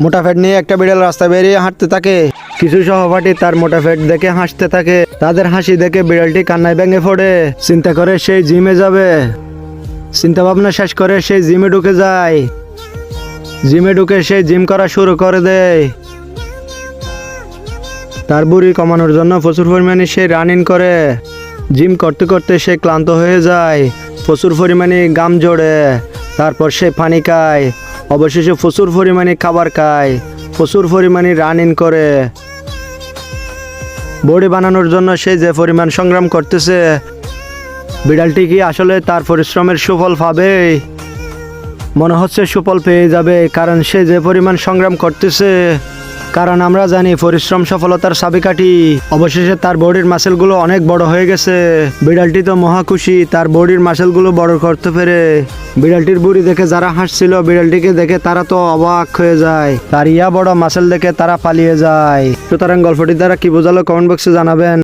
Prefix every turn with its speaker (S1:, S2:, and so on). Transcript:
S1: মোটা ফ্যাট নিয়ে একটা বিড়াল রাস্তা বেরিয়ে হাঁটতে থাকে। কিছু সহপাঠী তার মোটা ফ্যাট দেখে হাসতে থাকে। তাদের হাসি দেখে বিড়ালটি কান্নায় ভেঙে পড়ে। চিন্তা করে সেই জিমে যাবে। চিন্তা ভাবনা শেষ করে সেই জিমে ঢুকে যায়। জিমে ঢুকে সেই জিম করা শুরু করে দেয়। তার বুড়ি কমানোর জন্য প্রচুর পরিমাণে সে রানিং করে। জিম করতে করতে সে ক্লান্ত হয়ে যায়। প্রচুর পরিমাণে ঘাম জড়ে। তারপর সে পানি খায়। অবশেষে প্রচুর পরিমাণে খাবার খায়। প্রচুর পরিমাণে রানিং করে। বডি বানানোর জন্য সে যে পরিমাণ সংগ্রাম করতেছে, বিড়ালটি কি আসলে তার পরিশ্রমের সুফল পাবে? মনে হচ্ছে সুফল পেয়ে যাবে, কারণ সে যে পরিমাণ সংগ্রাম করতেছে। কারণ আমরা জানি পরিশ্রম সফলতার চাবিকাঠি। অবশেষে তার বডির মাসেলগুলো অনেক বড় হয়ে গেছে। বিড়ালটি তো মহা খুশি তার বডির মাসেলগুলো বড় করতে পেরে। বিড়ালটির বুড়ি দেখে যারা হাসছিল, বিড়ালটিকে দেখে তারা তো অবাক হয়ে যায়। তার ইয়া বড় মাসেল দেখে তারা পালিয়ে যায়। সুতরাং গল্পটি দ্বারা কি বোঝালো কমেন্ট বক্সে জানাবেন।